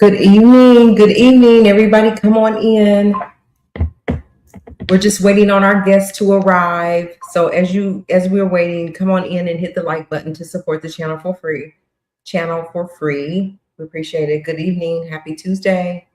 Good evening. Good evening. Everybody come on in. We're just waiting on our guests to arrive. So as we're waiting, come on in and hit the like button to support the channel for free. We appreciate it. Good evening. Happy Tuesday.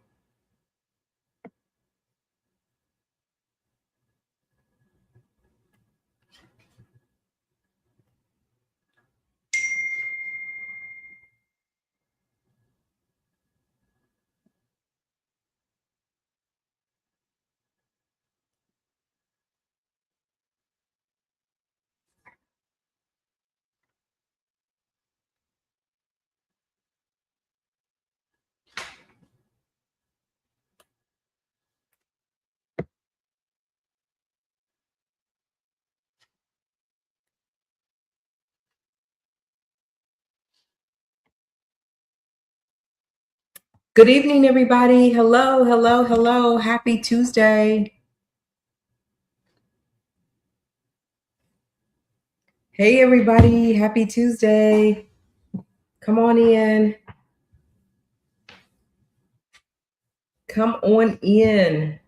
Good evening, everybody. Hello, hello, hello. Happy Tuesday. Hey, everybody. Happy Tuesday. Come on in. Come on in.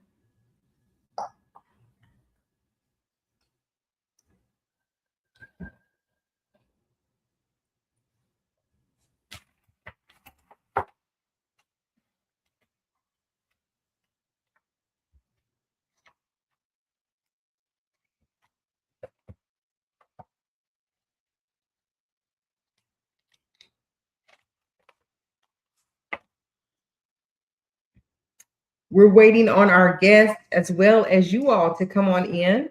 We're waiting on our guests as well as you all to come on in.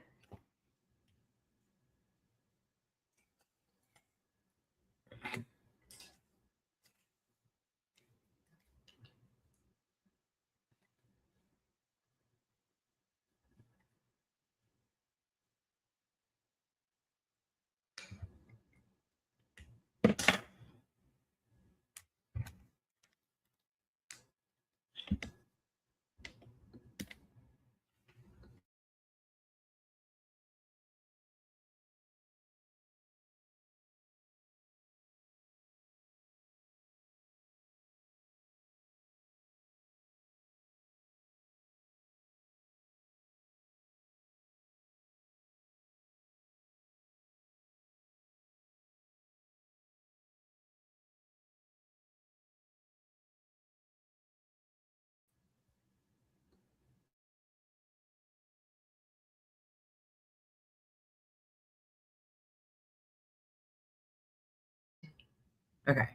Okay.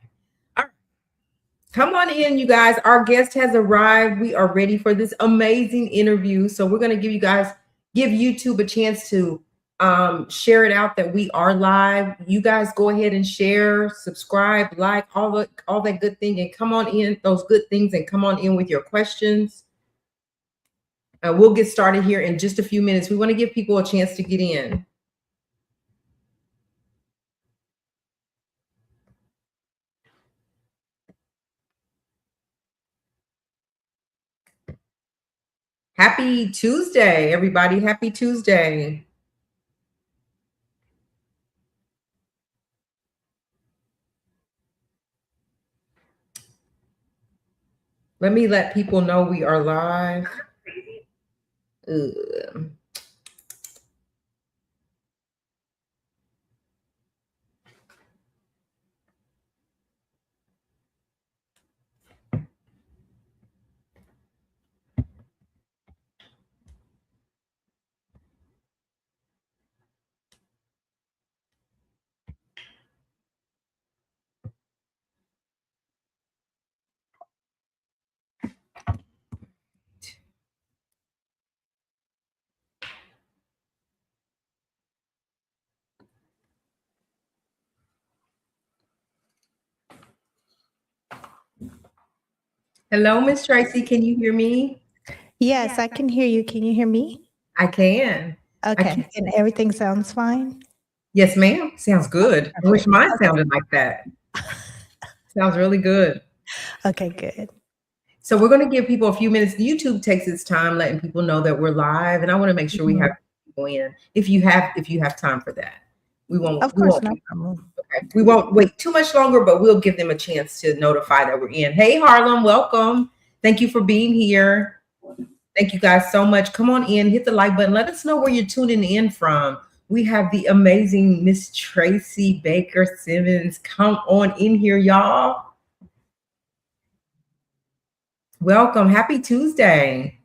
All right. Come on in, you guys. Our guest has arrived. We are ready for this amazing interview. So we're going to give YouTube a chance to share it out that we are live. You guys go ahead and share, subscribe, like, all that good thing, and come on in, those good things, and come on in with your questions. We'll get started here in just a few minutes. We want to give people a chance to get in. Happy Tuesday, everybody. Happy Tuesday. Let me let people know we are live. Hello, Miss Tracy. Can you hear me? Yes, I can hear you. Can you hear me? I can. Okay. And everything sounds fine? Yes, ma'am. Sounds good. I wish mine sounded like that. Sounds really good. Okay, good. So we're going to give people a few minutes. YouTube takes its time letting people know that we're live, and I want to make sure we have people in. If you have time for that, we won't. Of course, no problem. Okay. We won't wait too much longer, but we'll give them a chance to notify that we're in. Hey, Harlem, welcome. Thank you for being here. Thank you guys so much. Come on in, hit the like button. Let us know where you're tuning in from. We have the amazing Miss Tracy Baker-Simmons. Come on in here, y'all. Welcome. Happy Tuesday.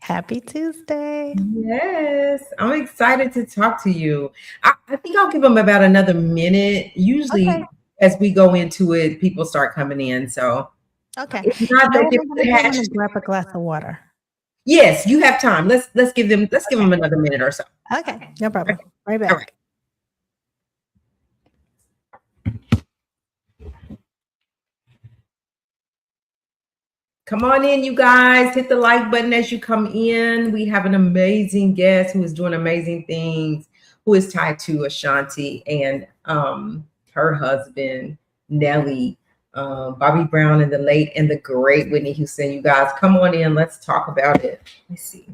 Happy Tuesday. Yes, I'm excited to talk to you. I think I'll give them about another minute. Usually, Okay. as we go into it, people start coming in. So, Okay. if not, You know they what can I'm put gonna do? I'm hash. gonna grab a glass of water. Yes, you have time. Let's give them another minute or so. Okay, no problem. Right back. All right. Come on in, you guys. Hit the like button as you come in. We have an amazing guest who is doing amazing things, who is tied to Ashanti and her husband, Nelly, Bobby Brown, and the late and the great Whitney Houston. You guys, come on in. Let's talk about it. Let me see.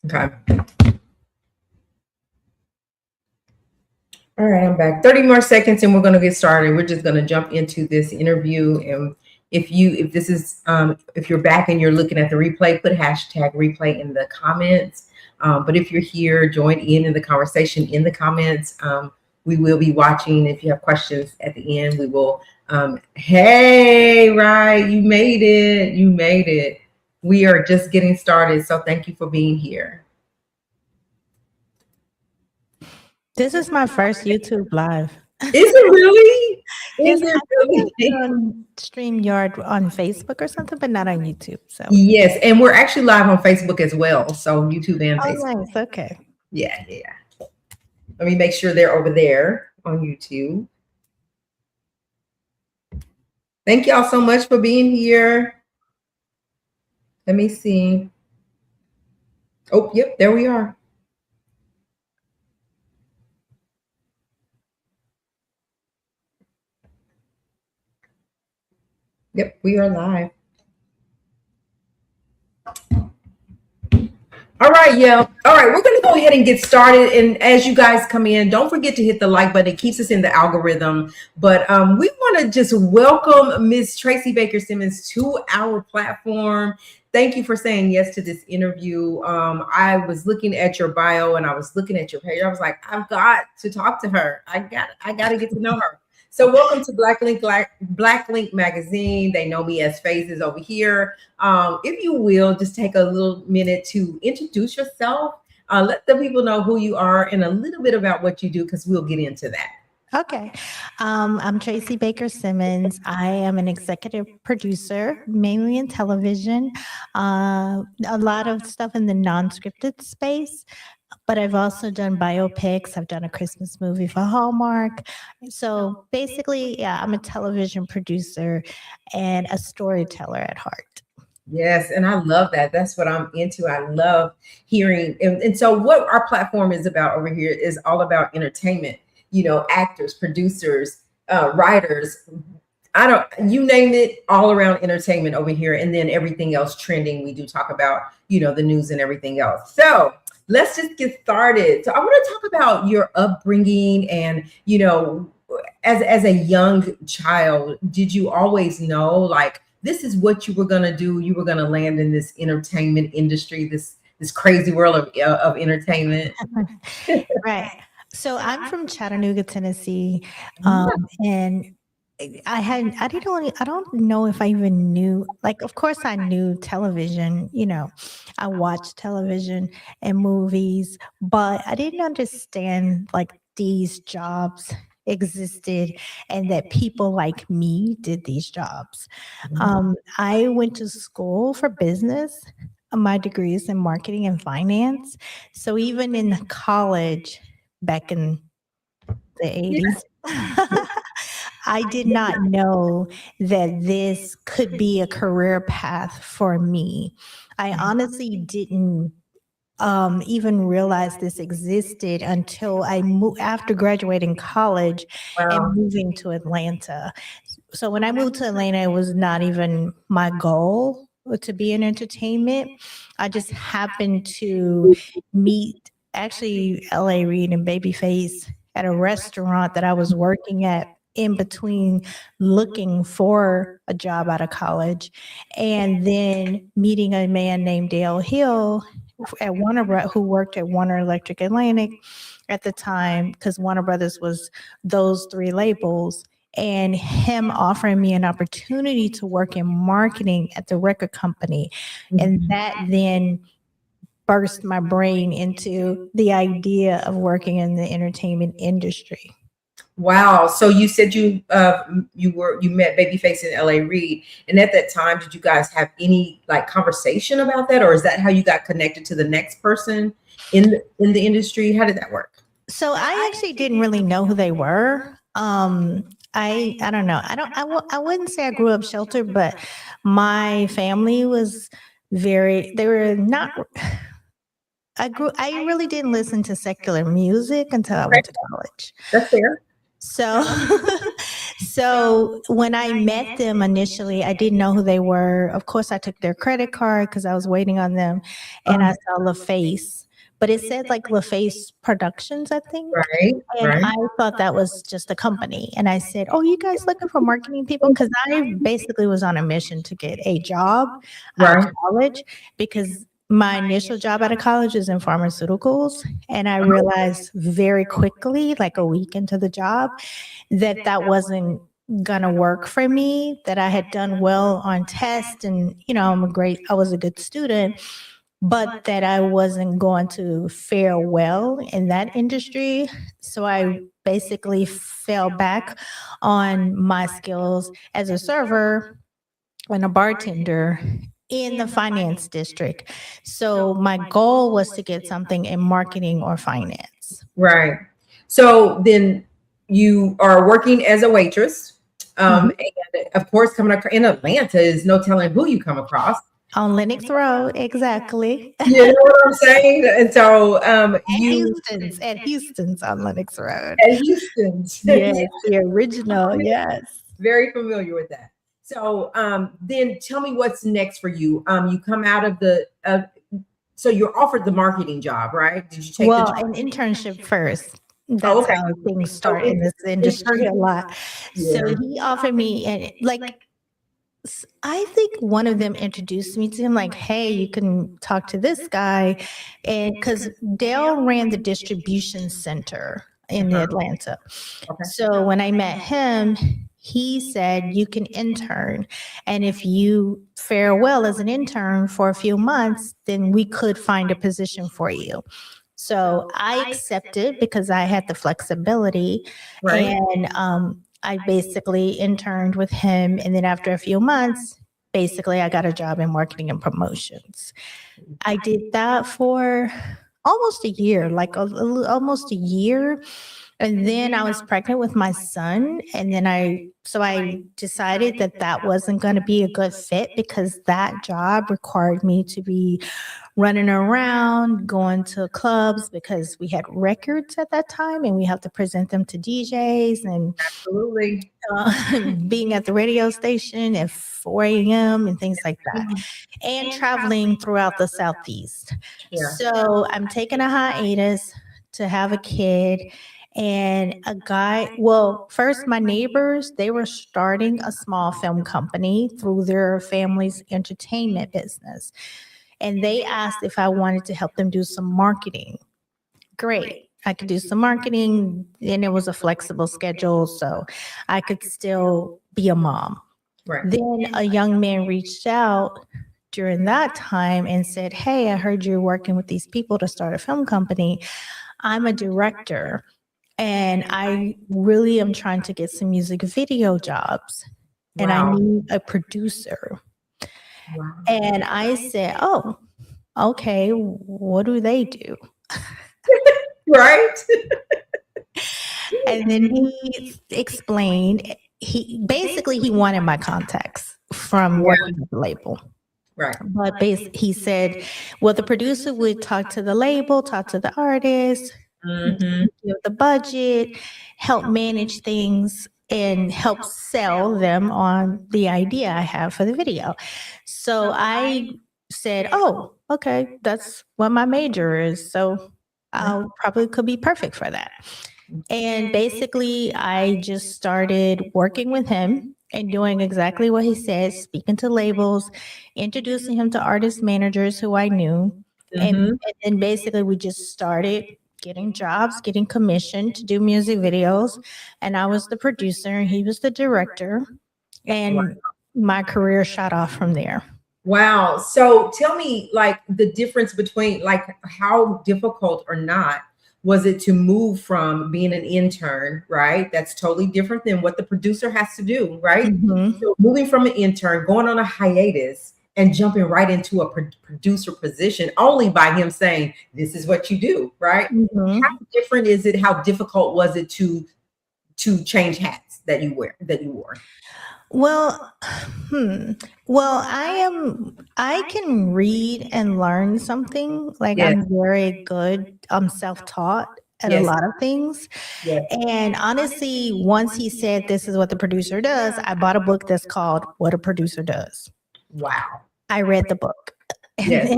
Okay. All right, I'm back. 30 more seconds and we're going to get started. We're just going to jump into this interview. And if you're back and you're looking at the replay, put hashtag replay in the comments. But if you're here, join in the conversation in the comments. We will be watching. If you have questions at the end, we will. Hey, right, you made it. You made it. We are just getting started. So thank you for being here. This is my first YouTube live. Is it really? Yes, Is it I think really? I'm on StreamYard on Facebook or something, but not on YouTube. So Yes, and we're actually live on Facebook as well. So YouTube and Facebook. nice. Okay. Yeah. Let me make sure they're over there on YouTube. Thank y'all so much for being here. Let me see. Oh, yep, there we are. Yep, we are live. All right, yeah. All right, we're going to go ahead and get started. And as you guys come in, don't forget to hit the like button. It keeps us in the algorithm. But we want to just welcome Miss Tracy Baker-Simmons to our platform. Thank you for saying yes to this interview. I was looking at your bio and I was looking at your page. I was like, I've got to talk to her. I got to get to know her. So welcome to Black Link Magazine. They know me as Phases over here. If you will, just take a little minute to introduce yourself. Let the people know who you are and a little bit about what you do, because we'll get into that. Okay. I'm Tracy Baker-Simmons. I am an executive producer, mainly in television, a lot of stuff in the non-scripted space, but I've also done biopics. I've done a Christmas movie for Hallmark. So basically, yeah, I'm a television producer and a storyteller at heart. Yes, and I love that. That's what I'm into. I love hearing. And so what our platform is about over here is all about entertainment, actors, producers, writers, you name it, all around entertainment over here. And then everything else trending, we do talk about, the news and everything else. So let's just get started. So I want to talk about your upbringing and, as a young child, did you always know, like, this is what you were going to do? You were going to land in this entertainment industry, this crazy world of entertainment. Right. So I'm from Chattanooga, Tennessee, Yeah. and I don't know if I even knew. Like, of course, I knew television. I watched television and movies, but I didn't understand like these jobs existed and that people like me did these jobs. I went to school for business. My degree is in marketing and finance. So even in college, back in the Yeah. 80s. I did not know that this could be a career path for me. I honestly didn't even realize this existed until I moved after graduating college and Wow. moving to Atlanta. So when I moved to Atlanta, it was not even my goal to be in entertainment. I just happened to meet actually LA Reid and Babyface at a restaurant that I was working at in between looking for a job out of college and then meeting a man named Dale Hill at who worked at Warner Electric Atlantic at the time because Warner Brothers was those three labels and him offering me an opportunity to work in marketing at the record company. And that then burst my brain into the idea of working in the entertainment industry. Wow. So you said you met Babyface in LA Reid, and at that time, did you guys have any like conversation about that, or is that how you got connected to the next person in the industry? How did that work? So I actually didn't really know who they were. I don't know. I wouldn't say I grew up sheltered, but my family was they were not I really didn't listen to secular music until I Okay, went to college. that's fair. So so when I met them initially, I didn't know who they were. Of course, I took their credit card because I was waiting on them and I saw LaFace. But it said like LaFace Productions, I think. Right, And right, I thought that was just a company. And I said, "Oh, you guys looking for marketing people?" Because I basically was on a mission to get a job out of right. college because my initial job out of college is in pharmaceuticals. And I realized very quickly, like a week into the job, that that wasn't gonna work for me, that I had done well on tests and, I was a good student, but that I wasn't going to fare well in that industry. So I basically fell back on my skills as a server and a bartender in the finance district. So my goal was to get something in marketing or finance. Right. So then you are working as a waitress. Mhm. And of course, coming in Atlanta is no telling who you come across. On Lennox Road, exactly. You know what I'm saying? And so At Houston's on Lennox Road. at Houston's. Yes, the original, yes. Very familiar with that. So then tell me what's next for you. You come out of so you're offered the marketing job, right? Did you take the Well, job? an internship first. Oh, That's okay. how things So start in this industry a lot. So yeah. he offered me, and I think one of them introduced me to him, like, hey, you can talk to this guy. And because Dale ran the distribution center in Atlanta. Okay. So when I met him, he said, you can intern. And if you fare well as an intern for a few months, then we could find a position for you. So I accepted because I had the flexibility. Right. And I basically interned with him. And then after a few months, basically, I got a job in marketing and promotions. I did that for almost a year, almost a year. And then I was pregnant with my son. And then I decided that that wasn't going to be a good fit because that job required me to be running around, going to clubs because we had records at that time and we have to present them to DJs and Absolutely. being at the radio station at 4 a.m. and things like that, and traveling throughout the Southeast. Yeah. So I'm taking a hiatus to have a kid. And a guy, well, first, my neighbors, they were starting a small film company through their family's entertainment business. And they asked if I wanted to help them do some marketing. Great. I could do some marketing, and it was a flexible schedule, so I could still be a mom. Right. Then a young man reached out during that time and said, "Hey, I heard you're working with these people to start a film company. I'm a director, and I really am trying to get some music video jobs, and I Wow. need a producer." Wow. And I said, "Oh, okay, what do they do?" Right. And then he explained, he wanted my contacts from working at the label. Right. But he said, well, the producer would talk to the label, talk to the artist, give the budget, help manage things, and help sell them on the idea I have for the video. So I said, oh, okay, that's what my major is. So I probably could be perfect for that. And basically, I just started working with him and doing exactly what he said, speaking to labels, introducing him to artist managers who I knew. And then basically, we just started getting jobs, getting commissioned to do music videos. And I was the producer, and he was the director. And my career shot off from there. Wow. So tell me, like, the difference between, like, how difficult or not was it to move from being an intern, right? That's totally different than what the producer has to do, right? So moving from an intern, going on a hiatus, and jumping right into a producer position only by him saying, this is what you do, right? How different is it? How difficult was it to change hats that you wore? Well, well, I can read and learn something. Like, Yes. I'm very good. I'm self-taught at a Yes. lot of things. Yes. And honestly, once he said, this is what the producer does, I bought a book that's called What a Producer Does. Wow. I read the book. Yes.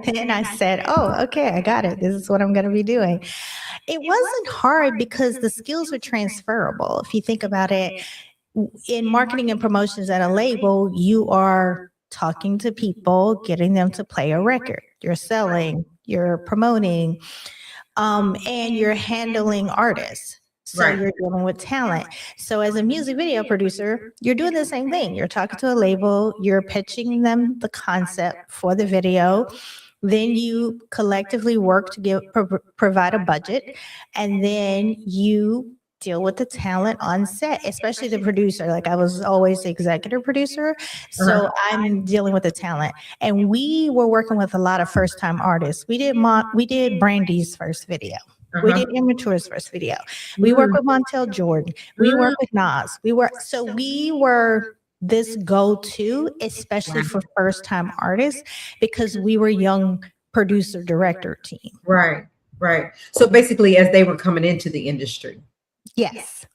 And then I said, oh, okay, I got it. This is what I'm going to be doing. It wasn't hard because the skills are transferable. If you think about it, in marketing and promotions at a label, you are talking to people, getting them to play a record. You're selling, you're promoting, and you're handling artists. So you're dealing with talent. So as a music video producer, you're doing the same thing. You're talking to a label, you're pitching them the concept for the video. Then you collectively work to provide a budget, and then you deal with the talent on set, especially the producer. Like, I was always the executive producer, so I'm dealing with the talent. And we were working with a lot of first-time artists. We did Brandy's first video. We did Immature's first video. We worked with Montel Jordan. We worked with Nas. We were this go-to, especially for first-time artists, because we were young producer director team. Right. So basically, as they were coming into the industry. Yes.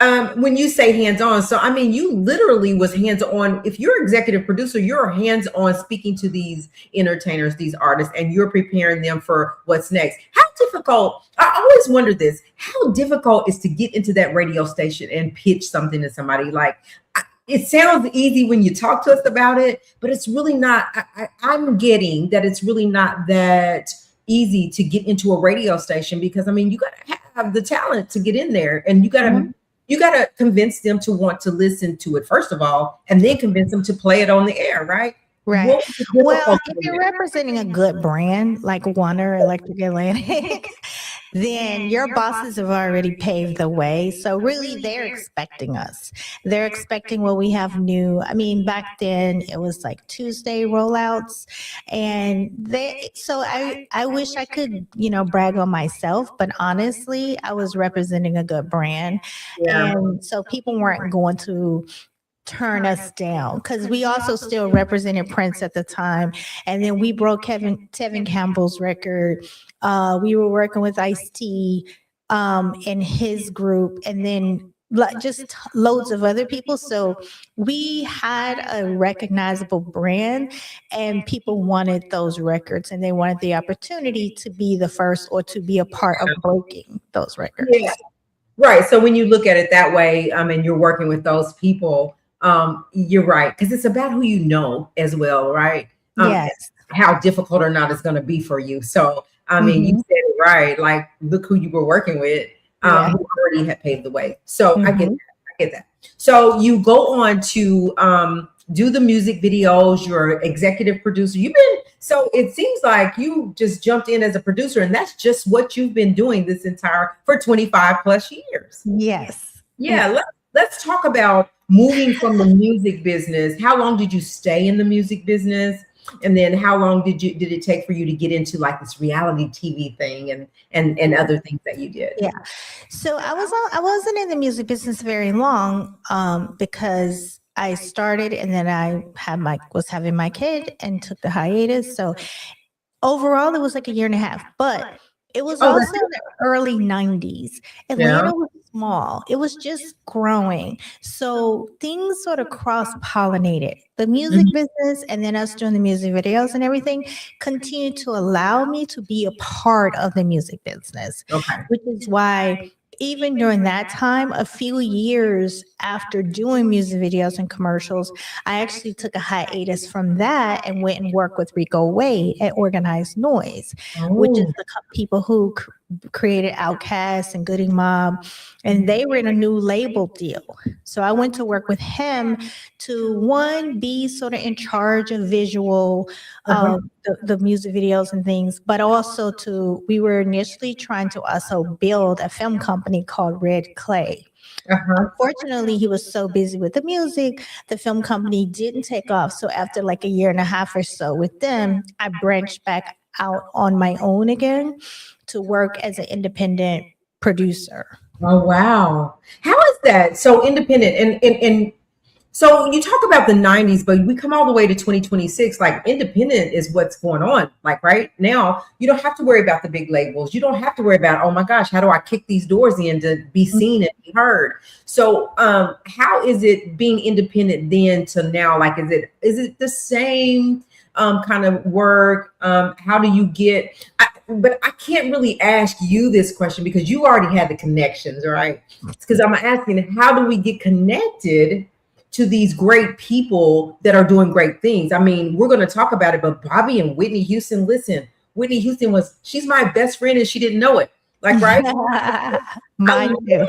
When you say hands-on, so I mean, you literally was hands-on. If you're executive producer, you're hands-on speaking to these entertainers, these artists, and you're preparing them for what's next. How difficult, I always wondered this, how difficult is to get into that radio station and pitch something to somebody? Like, it sounds easy when you talk to us about it, but it's really not. I'm getting that it's really not that easy to get into a radio station, because I mean, you got to have the talent to get in there, and you got to convince them to want to listen to it first of all, and then convince them to play it on the air, right? Right. Well, if you're representing a good brand like Warner Electric Atlantic, then your bosses have already paved the way. So really, they're expecting us. They're expecting what we have new. I mean, back then it was like Tuesday rollouts, and I wish I could, brag on myself, but honestly, I was representing a good brand, and so people weren't going to turn us down, because we also still represented Prince at the time, and then we broke Tevin Campbell's record. We were working with Ice-T and his group, and then just loads of other people. So we had a recognizable brand, and people wanted those records, and they wanted the opportunity to be the first or to be a part of breaking those records. Yeah. Right. So when you look at it that way, and you're working with those people, you're right, because it's about who you know as well, right? Yes. How difficult or not it's going to be for you. So I mean, you said it right. Like, look who you were working with, who already had paved the way. So I get that. I get that. So you go on to do the music videos. You're executive producer. So it seems like you just jumped in as a producer, and that's just what you've been doing for 25 plus years. Yes. Yeah. Let's talk about moving from the music business. How long did you stay in the music business? And then how long did it take for you to get into like this reality TV thing and other things that you did? Yeah. So I wasn't in the music business very long because I started and then I was having my kid and took the hiatus. So overall, it was like a year and a half, but it was also in the early 90s. Atlanta was small. It was just growing. So things sort of cross-pollinated. The music business and then us doing the music videos and everything continued to allow me to be a part of the music business, which is why even during that time, a few years after doing music videos and commercials, I actually took a hiatus from that and went and worked with Rico Wade at Organized Noise, which is the people who created Outkast and Goody Mob, and they were in a new label deal. So I went to work with him to, one, be sort of in charge of visual of the music videos and things, but also we were initially trying to also build a film company called Red Clay. Unfortunately, he was so busy with the music, the film company didn't take off. So after like a year and a half or so with them, I branched back out on my own again to work as an independent producer. Oh, wow. How is that? So independent and so you talk about the 90s, but we come all the way to 2026. Like, independent is what's going on. Like right now, you don't have to worry about the big labels. You don't have to worry about, oh my gosh, how do I kick these doors in to be seen and be heard? So how is it being independent then to now? Like, is it the same kind of work? How do you but I can't really ask you this question because you already had the connections, right? Because I'm asking, how do we get connected to these great people that are doing great things? I mean, we're going to talk about it, but Bobby and Whitney Houston, listen, Whitney Houston she's my best friend and she didn't know it. Like, right? Mine too.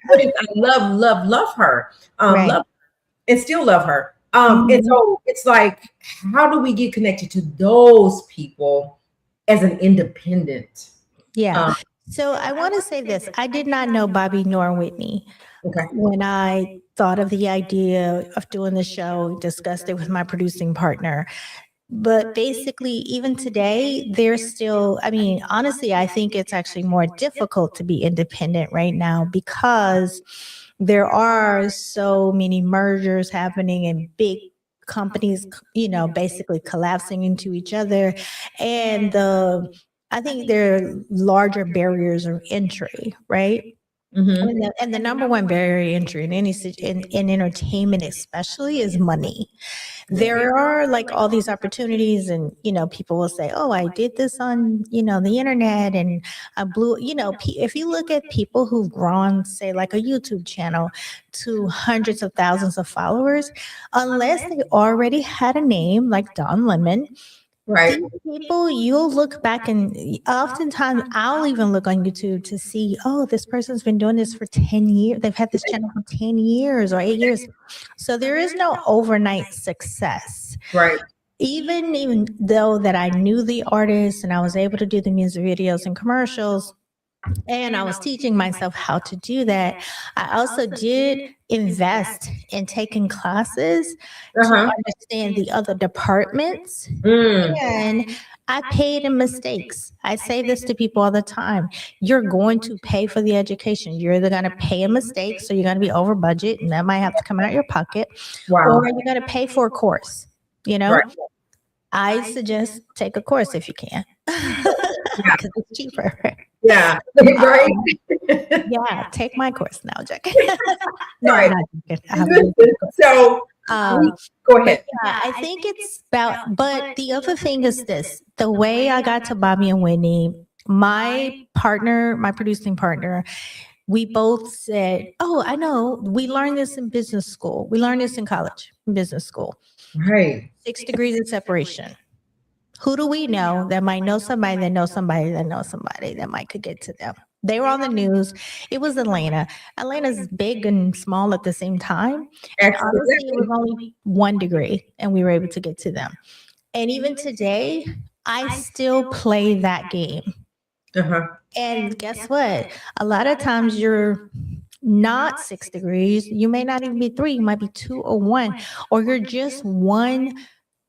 I love her. Love and still love her. And so it's like, how do we get connected to those people as an independent? Yeah. So I want to say this. I did not know Bobby nor Whitney. When I thought of the idea of doing the show, discussed it with my producing partner. But basically, even today, there's still, I mean, honestly, I think it's actually more difficult to be independent right now because there are so many mergers happening and big companies, basically collapsing into each other. And I think there are larger barriers of entry, right? And the number one barrier entry in entertainment especially is money. There are like all these opportunities and, people will say, oh, I did this on, the internet and I blew, if you look at people who've grown, say like a YouTube channel to hundreds of thousands of followers, unless they already had a name like Don Lemon, right? These people, you'll look back and oftentimes I'll even look on YouTube to see, oh, this person's been doing this for 10 years. They've had this channel for 10 years or 8 years. So there is no overnight success. Right. Even though that I knew the artist and I was able to do the music videos and commercials, and I was teaching myself how to do that, I also did invest in taking classes to understand the other departments. And I paid in mistakes. I say this to people all the time. You're going to pay for the education. You're either going to pay a mistake, so you're going to be over budget, and that might have to come out of your pocket, or you're going to pay for a course, I suggest take a course if you can, because it's cheaper. Yeah. Right. Yeah. Take my course now, Jack. Right. So go ahead. Yeah, I think it's about, but the other thing is this, the way I got to Bobby and Whitney, my producing partner, we both said, oh, I know, we learned this in business school. We learned this in college, business school. Right. 6 degrees of separation. Who do we know that might know somebody that knows somebody that knows somebody that might could get to them? They were on the news. It was Atlanta. Atlanta's big and small at the same time. And honestly, it was only 1 degree and we were able to get to them. And even today, I still play that game. Uh-huh. And guess what? A lot of times you're not 6 degrees. You may not even be 3. You might be 2 or 1. Or you're just one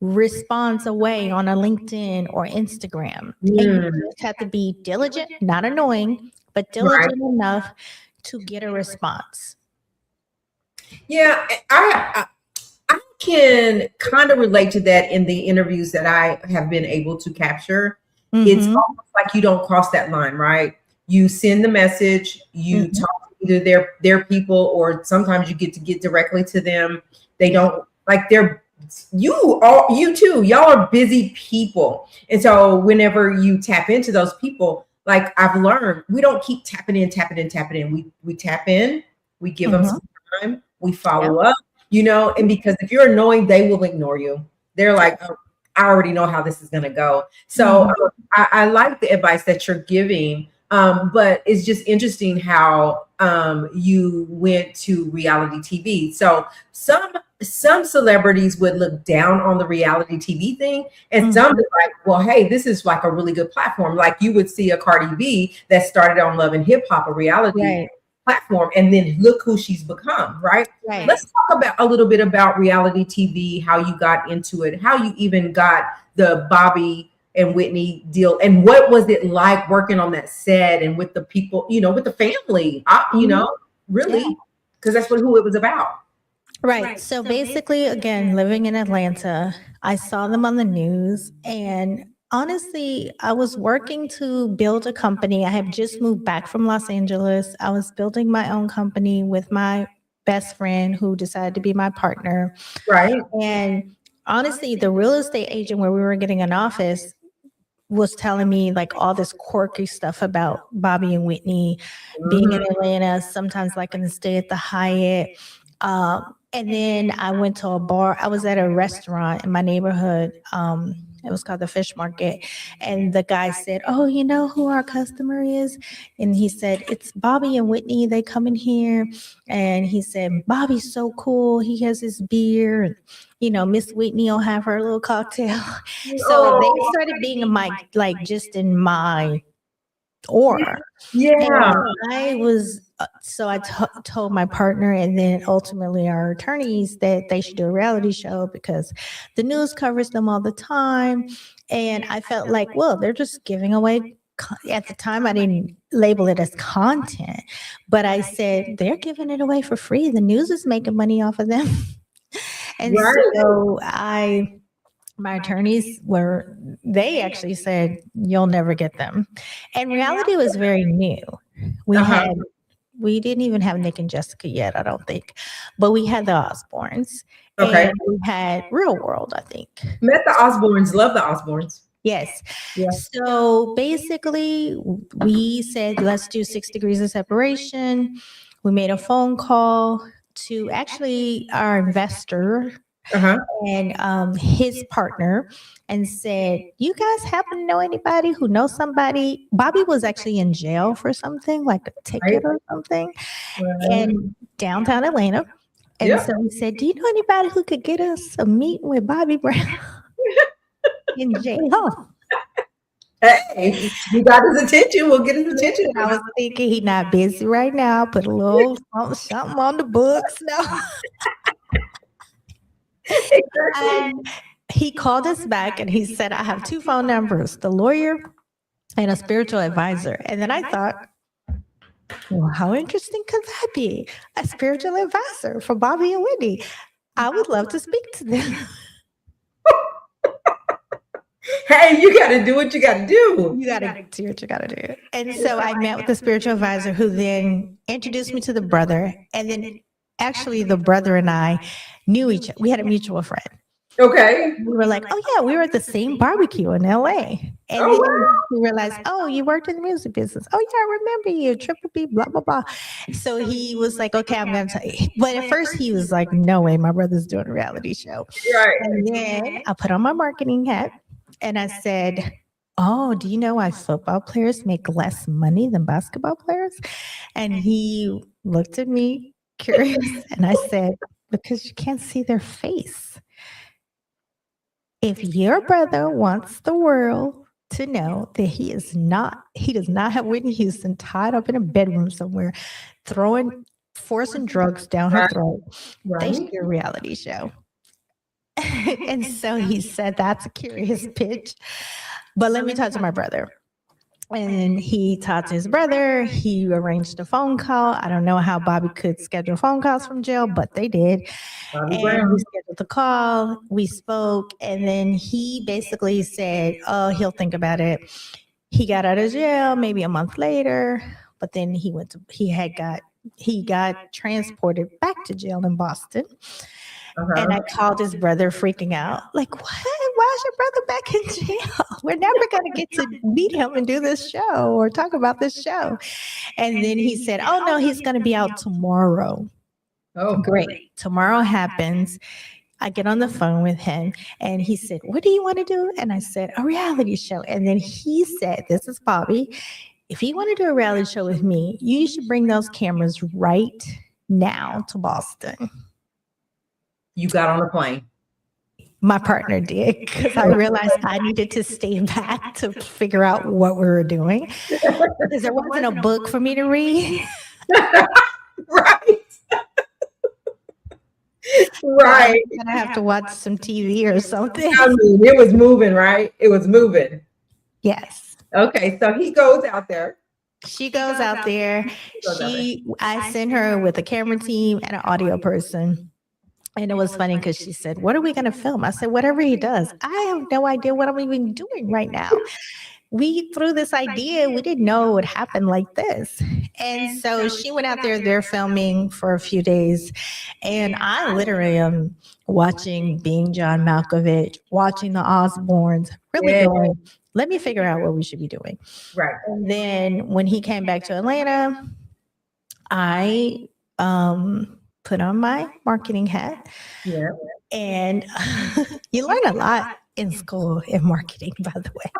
response away on a LinkedIn or Instagram. And you just have to be diligent, not annoying, but diligent enough to get a response. Yeah, I can kind of relate to that in the interviews that I have been able to capture. It's almost like you don't cross that line, right? You send the message, you talk to either their people, or sometimes you get directly to them. They don't like you too. Y'all are busy people. And so whenever you tap into those people, like I've learned, we don't keep tapping in. We tap in, we give them some time, we follow up, and because if you're annoying, they will ignore you. They're like, oh, I already know how this is going to go. So I like the advice that you're giving. But it's just interesting how you went to reality TV. So some celebrities would look down on the reality TV thing, and some are like, well, hey, this is like a really good platform. Like you would see a Cardi B that started on Love and Hip Hop, a reality platform, and then look who she's become, right? Let's talk about a little bit about reality TV, how you got into it, how you even got the Bobby and Whitney deal, and what was it like working on that set and with the people, with the family, really, because that's who it was about. Right. So basically, again, living in Atlanta, I saw them on the news, and honestly, I was working to build a company. I have just moved back from Los Angeles. I was building my own company with my best friend who decided to be my partner. Right. And honestly, the real estate agent where we were getting an office was telling me like all this quirky stuff about Bobby and Whitney being in Atlanta, sometimes liking to stay at the Hyatt. And then I went to a bar. I was at a restaurant in my neighborhood. It was called the Fish Market. And the guy said, oh, you know who our customer is? And he said, it's Bobby and Whitney. They come in here. And he said, Bobby's so cool. He has his beer. And, Miss Whitney will have her little cocktail. So they started being just in my aura. Yeah. And I was, so I told my partner and then ultimately our attorneys that they should do a reality show because the news covers them all the time. And I felt like, well, they're just giving away. At the time, I didn't label it as content, but I said they're giving it away for free. The news is making money off of them. And so my attorneys they actually said, you'll never get them. And reality was very new. We didn't even have Nick and Jessica yet, I don't think, but we had the Osbournes. Okay. And we had Real World, I think. Met the Osbournes, love the Osbournes. Yes. Yeah. So basically we said, let's do 6 degrees of separation. We made a phone call to actually our investor and his partner and said, you guys happen to know anybody who knows somebody? Bobby was actually in jail for something like a ticket or something in downtown Atlanta. And so we said, do you know anybody who could get us a meeting with Bobby Brown in jail? Hey, you got his attention. We'll get his attention. I was thinking he's not busy right now. Put a little something on the books. No. And he called us back and he said, I have 2 phone numbers, the lawyer and a spiritual advisor. And then I thought, well, how interesting could that be? A spiritual advisor for Bobby and Whitney. I would love to speak to them. Hey, you got to do what you got to do. You got to do what you got to do. And so I met with the spiritual advisor who then introduced me to the brother. And then actually the brother and I knew each other. We had a mutual friend. Okay. We were like, oh yeah, we were at the same barbecue in LA. And then we realized, oh, you worked in the music business. Oh yeah, I remember you, Triple B, blah, blah, blah. So he was like, okay, I'm going to tell you. But at first he was like, no way, my brother's doing a reality show. Right. And then I put on my marketing hat And I said, oh, do you know why football players make less money than basketball players? And he looked at me curious, and I said, because you can't see their face. If your brother wants the world to know that he does not have Whitney Houston tied up in a bedroom somewhere, forcing drugs down her throat, they should do a reality show. And so he said, that's a curious pitch. But let me talk to my brother. And he talked to his brother. He arranged a phone call. I don't know how Bobby could schedule phone calls from jail, but they did. And we scheduled the call. We spoke. And then he basically said, oh, he'll think about it. He got out of jail maybe a month later, but then he got transported back to jail in Boston. And I called his brother freaking out, like, what? Why is your brother back in jail? We're never going to get to meet him and do this show or talk about this show. And then he said, oh, no, he's going to be out tomorrow. Oh, great. Tomorrow happens. I get on the phone with him and he said, what do you want to do? And I said, a reality show. And then he said, this is Bobby. If you want to do a reality show with me, you should bring those cameras right now to Boston. You got on a plane. My partner did, because I realized I needed to stay back to figure out what we were doing, because there wasn't a book for me to read. Right. Right. I'm gonna have to watch some TV or something. I mean, it was moving, right? It was moving. Yes. Okay, so he goes out there. She goes out there. I sent her with a camera team and an audio person. And it was funny because she said, what are we going to film? I said, whatever he does. I have no idea what I'm even doing right now. We threw this idea. We didn't know it would happen like this. And so she went out there. They're filming for a few days. And I literally am watching Being John Malkovich, watching the Osbournes, really going, let me figure out what we should be doing. Right. And then when he came back to Atlanta, I put on my marketing hat. Yeah. And you learn a lot in school in marketing, by the way.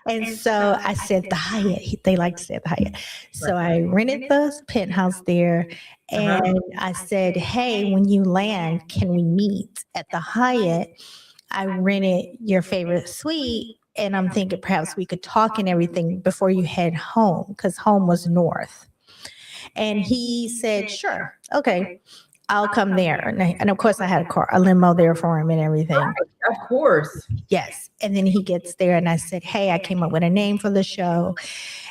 And so I said the Hyatt. They like to say the Hyatt. So I rented the penthouse there. And I said, hey, when you land, can we meet at the Hyatt? I rented your favorite suite. And I'm thinking perhaps we could talk and everything before you head home, because home was north. And he said, sure, okay, I'll come there. And of course, I had a limo there for him and everything. Right, of course. Yes. And then he gets there and I said, hey, I came up with a name for the show.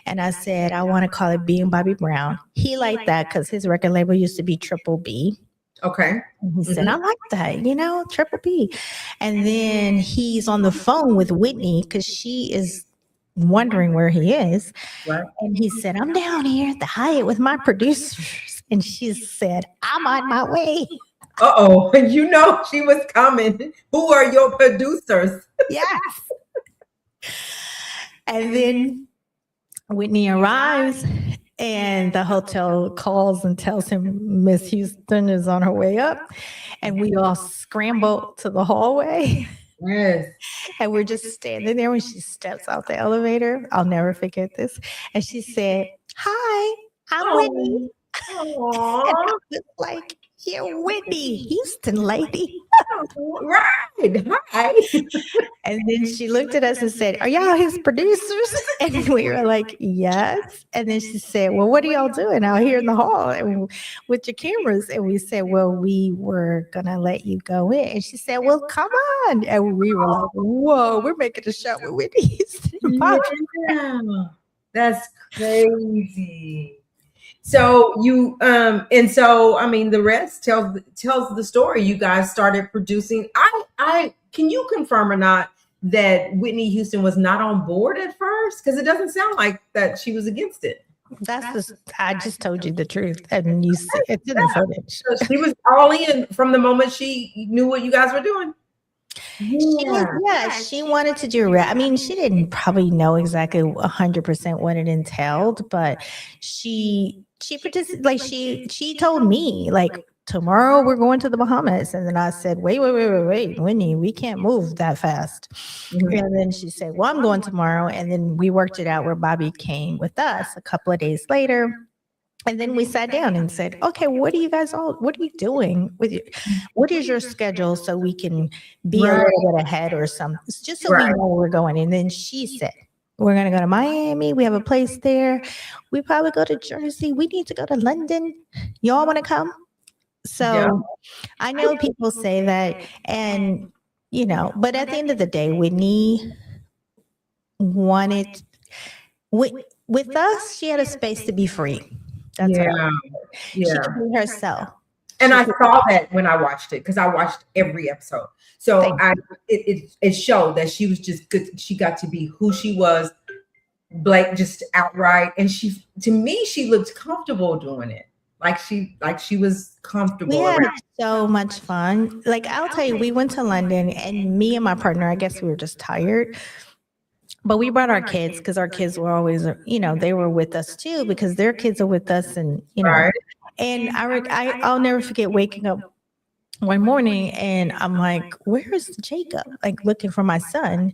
And I said, I want to call it Being Bobby Brown. He liked that because his record label used to be Triple B. Okay. And he said, I like that, Triple B. And then he's on the phone with Whitney because she is wondering where he is. Right. And he said, I'm down here at the Hyatt with my producers. And she said, I'm on my way. Uh-oh. She was coming. Who are your producers? Yes. And then Whitney arrives and the hotel calls and tells him Miss Houston is on her way up. And we all scramble to the hallway. Yes. And we're just standing there when she steps out the elevator. I'll never forget this. And she said, hi, I'm Whitney. And I was like, you're Whitney Houston, lady. Right. Hi. And then she looked at us and said, are y'all his producers? And we were like, yes. And then she said, well, what are y'all doing out here in the hall with your cameras? And we said, well, we were going to let you go in. And she said, well, come on. And we were like, whoa, we're making a show with Whitney Houston. Yeah. That's crazy. So the rest tells the story. You guys started producing. I can you confirm or not that Whitney Houston was not on board at first? Because it doesn't sound like that she was against it. I just told you the truth, and you see it's in the footage. So she was all in from the moment she knew what you guys were doing. She wanted to do it. I mean, she didn't probably know exactly 100% what it entailed, but she participated. Like she told me, like, tomorrow we're going to the Bahamas. And then I said, wait, Whitney, we can't move that fast. And then she said, well, I'm going tomorrow. And then we worked it out where Bobby came with us a couple of days later. And then we sat down and said, okay, what are you doing with you? What is your schedule so we can be a little bit ahead or something, just so we know where we're going. And then she said, we're going to go to Miami. We have a place there. We probably go to Jersey. We need to go to London. Y'all want to come? So I know people say that, and, you know, but at the end of the day, Whitney wanted, with us, she had a space to be free. That's she could be herself. And I saw that when I watched it, because I watched every episode. So it showed that she was just good. She got to be who she was, Blake, just outright. And to me, she looked comfortable doing it. Like she was comfortable. We had so much fun. Like, I'll tell you, we went to London, and me and my partner, I guess we were just tired. But we brought our kids, because our kids were always, you know, they were with us too, because their kids are with us, and, you know, and I'll never forget waking up one morning and I'm like, where's Jacob? Like, looking for my son,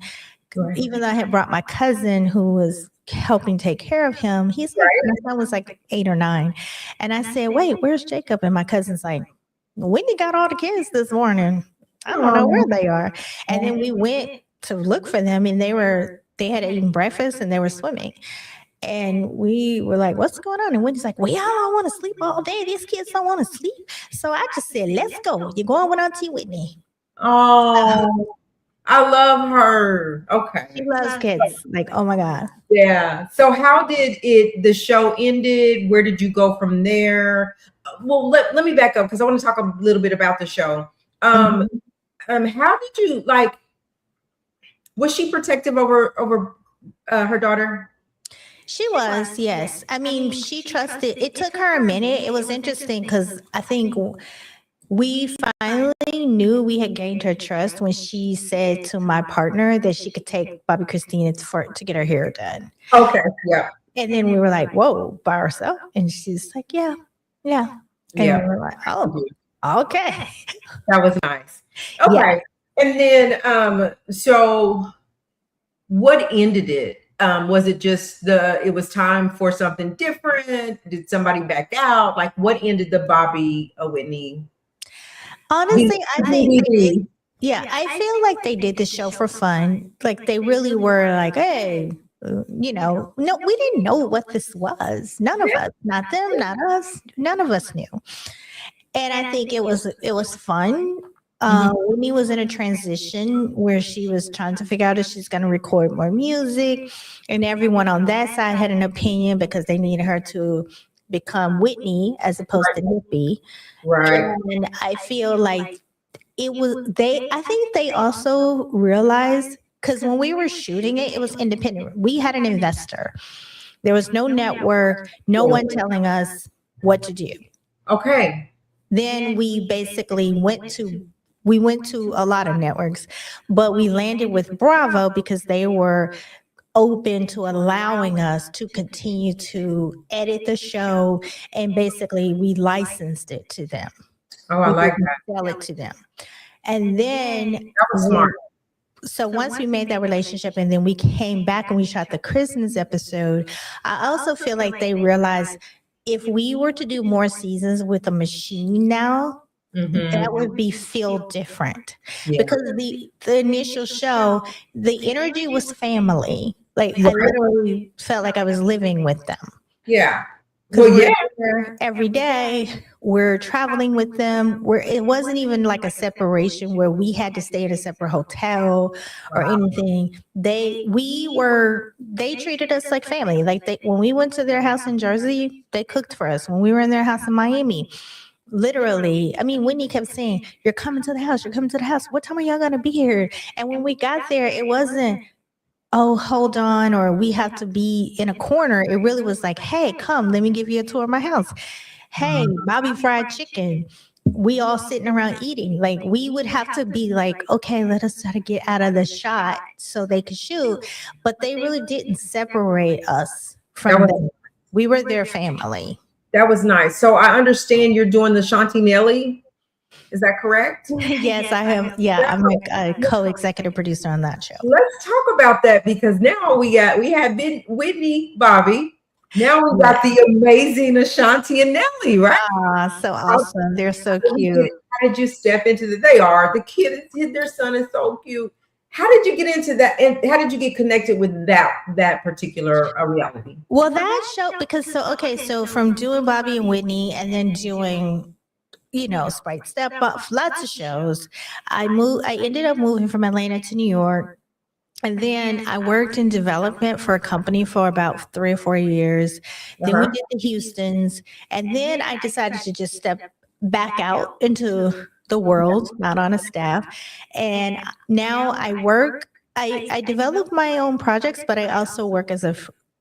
even though I had brought my cousin who was helping take care of him. He's like, my son was like 8 or 9. And I said, wait, where's Jacob? And my cousin's like, Whitney got all the kids this morning. I don't know where they are. And then we went to look for them, and they had eaten breakfast and they were swimming. And we were like, what's going on? And Wendy's like, well, y'all don't want to sleep all day. These kids don't want to sleep. So I just said, let's go. You're going with Auntie Whitney. Oh, I love her. Okay. She loves kids. Like, oh my God. Yeah. So how did the show ended? Where did you go from there? Well, let me back up, because I want to talk a little bit about the show. How did you, like, was she protective over her daughter? She was, yes. I mean, she trusted. It took her a minute. It was interesting because I think we finally knew we had gained her trust when she said to my partner that she could take Bobby Christina to get her hair done. Okay, yeah. And then we were like, whoa, by herself? And she's like, yeah. And we were like, oh, okay. That was nice. Okay. Yeah. And then, so what ended it? Was it just it was time for something different? Did somebody back out? Like, what ended the Bobby Whitney? Honestly, I think, I feel like they did the show for fun. Like, they really were like, hey, you know, no, we didn't know what this was. None of us, not them, not us. None of us knew. And I think it was fun. Whitney was in a transition where she was trying to figure out if she's going to record more music, and everyone on that side had an opinion because they needed her to become Whitney as opposed to Nippy. Right. And I feel like I think they also realized, because when we were shooting it, it was independent. We had an investor. There was no network, no one telling us what to do. Okay. Then we basically went to a lot of networks, but we landed with Bravo because they were open to allowing us to continue to edit the show, and basically we licensed it to them. Oh, I like that. Sell it to them. And then that was smart. So once we made that relationship, and then we came back and we shot the Christmas episode, I also feel like they realized if we were to do more seasons with a machine now, that would feel different. Because the initial show, the energy was family. Like, I literally felt like I was living with them. Yeah. We're every day, we're traveling with them. It wasn't even like a separation where we had to stay at a separate hotel or anything. They treated us like family. Like, when we went to their house in Jersey, they cooked for us. When we were in their house in Miami, literally, I mean, Whitney kept saying, you're coming to the house. You're coming to the house. What time are y'all going to be here? And when we got there, it wasn't, oh, hold on, or we have to be in a corner. It really was like, hey, come, let me give you a tour of my house. Hey, Bobby fried chicken. We all sitting around eating. Like, we would have to be like, okay, let us try to get out of the shot so they could shoot. But they really didn't separate us from them. We were their family. That was nice. So I understand you're doing the Shanti Nelly. Is that correct? Yes, I am. Yeah, I'm a co-executive producer on that show. Let's talk about that because now we have been Whitney, Bobby. Now we got Yes. the amazing Ashanti and Nelly, right? So awesome. They're so cute. How did you step into the? They are the kid. Their son is so cute. How did you get into that? And how did you get connected with that particular reality? Well, that show, because so from doing Bobby and Whitney and then doing, Sprite Step Up, lots of shows, I ended up moving from Atlanta to New York. And then I worked in development for a company for about 3 or 4 years. Then we did the Houstons. And then I decided to just step back out into the world, not on a staff. And now I develop my own projects, but I also work as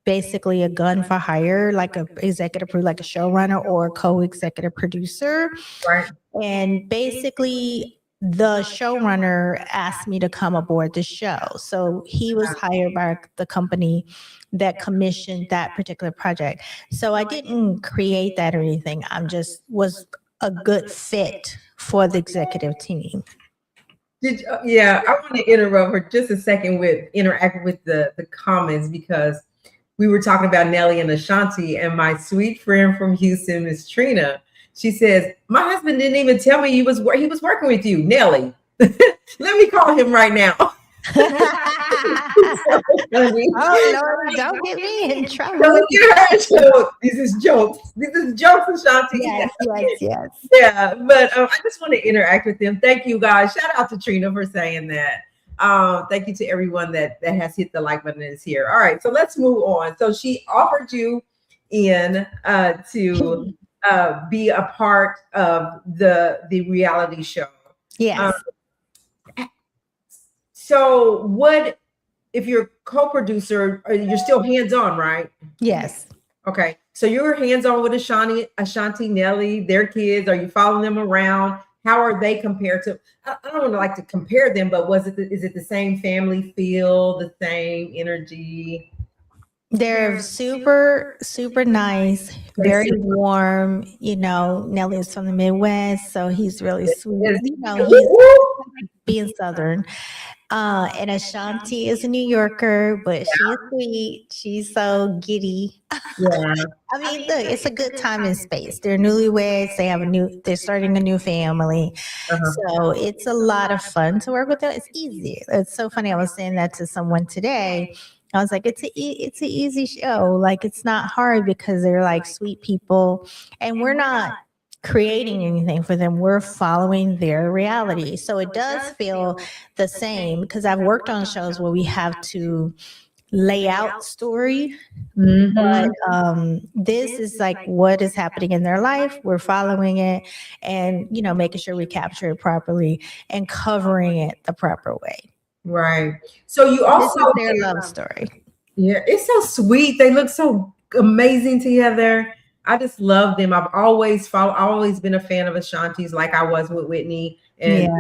basically a gun for hire, like a executive, like a showrunner or co-executive producer. Right. And basically the showrunner asked me to come aboard the show. So he was hired by the company that commissioned that particular project. So I didn't create that or anything. I'm just was a good fit for the executive team. I want to interrupt for just a second with interacting with the comments because we were talking about Nelly and Ashanti, and my sweet friend from Houston, Miss Trina, she says, my husband didn't even tell me he was working with you, Nelly. Let me call him right now. Oh Lord, don't get me in trouble. Don't get her. So, this is jokes. This is jokes, Ashanti. Yes. Yeah, but I just want to interact with them. Thank you, guys. Shout out to Trina for saying that. Thank you to everyone that has hit the like button and is here. All right, so let's move on. So she offered you in to be a part of the reality show. Yes. So what if you're co-producer, you're still hands-on, right? Yes. Okay. So you're hands-on with Ashanti, Nelly, their kids. Are you following them around? How are they compared to, I don't want to like to compare them, but is it the same family feel, the same energy? They're super, super nice, very warm. Nelly is from the Midwest, so he's really sweet. He's being Southern. And Ashanti is a New Yorker, but she's sweet. She's so giddy. Yeah. I mean, look, it's a good time and space. They're newlyweds. They're starting a new family. So it's a lot of fun to work with them. It's easy. It's so funny. I was saying that to someone today. I was like, it's an easy show. Like, it's not hard because they're like sweet people, and we're not creating anything for them. We're following their reality. So it does feel the same because I've worked on shows where we have to lay out story, but this is like what is happening in their life. We're following it and making sure we capture it properly and covering it the proper way. Right. So you also this is their love story. Yeah, it's so sweet. They look so amazing together. I just love them. I've always been a fan of Ashanti's, like I was with Whitney, and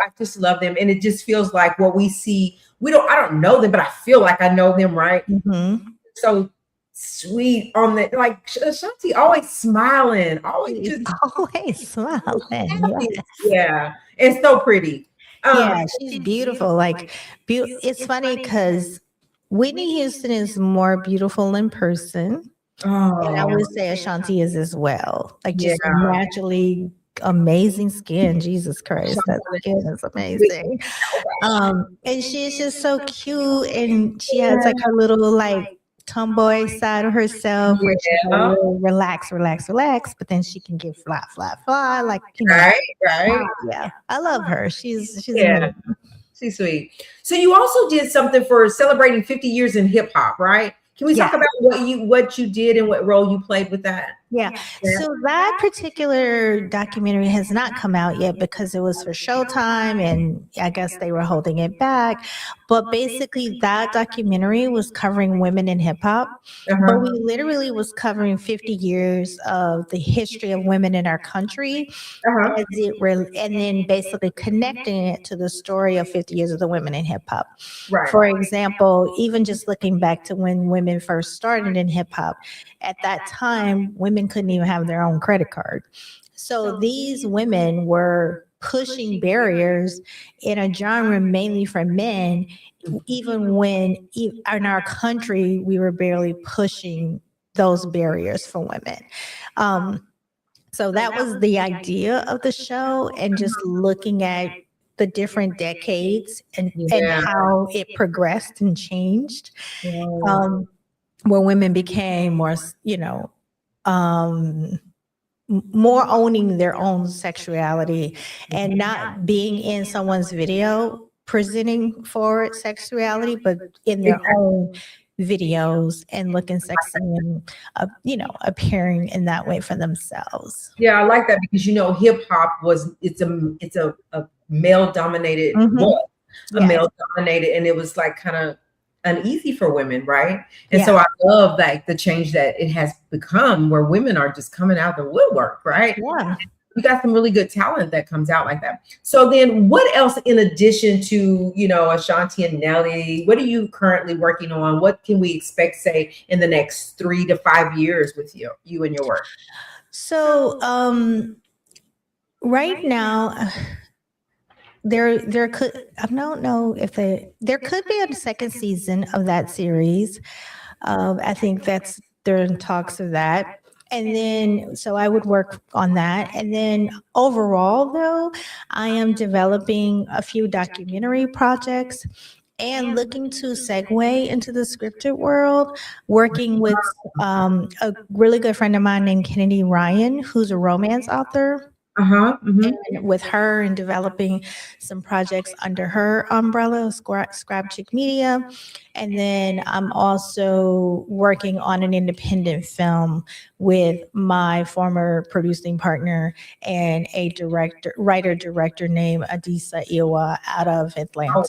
I just love them. And it just feels like what we see. I don't know them, but I feel like I know them, right? Mm-hmm. So sweet on the like Ashanti, always smiling, always smiling. Yeah, and so pretty. She's beautiful. It's funny because Whitney Houston is more beautiful in person. And I would say Ashanti is as well. Like just naturally amazing skin. Jesus Christ, that skin is amazing. And she's just so cute, and she has like her little like tomboy side of herself where she's like, relax, but then she can get fly. Like right. Yeah, I love her. She's amazing. She's sweet. So you also did something for celebrating 50 years in hip hop, right? Can we talk about what you did and what role you played with that? Yeah. So that particular documentary has not come out yet because it was for Showtime, and I guess they were holding it back. But basically, that documentary was covering women in hip hop. But we literally was covering 50 years of the history of women in our country, and then basically connecting it to the story of 50 years of the women in hip hop. Right. For example, even just looking back to when women first started in hip hop, at that time, women women couldn't even have their own credit card. So these women were pushing barriers in a genre mainly for men, even when in our country we were barely pushing those barriers for women. So that was the idea of the show, and just looking at the different decades and Yeah. how it progressed and changed, Yeah. where women became more, um, more owning their own sexuality and not being in someone's video presenting forward sexuality, but in their own videos and looking sexy and, appearing in that way for themselves. Yeah, I like that because hip hop it's a male dominated was a Yes. male dominated, and it was like kind of uneasy for women, right? And Yeah. so I love like the change that it has become, where women are just coming out the woodwork, right? Yeah. You got some really good talent that comes out like that. So then what else in addition to, Ashanti and Nelly, what are you currently working on? What can we expect, say, in the next 3 to 5 years with you and your work? So right now, there could, I don't know if there could be a second season of that series. I think they're in talks of that. And then, so I would work on that. And then overall, though, I am developing a few documentary projects and looking to segue into the scripted world, working with a really good friend of mine named Kennedy Ryan, who's a romance author. And with her and developing some projects under her umbrella, Scrap Chick Media. And then I'm also working on an independent film with my former producing partner and a writer-director named Adisa Iwa out of Atlanta.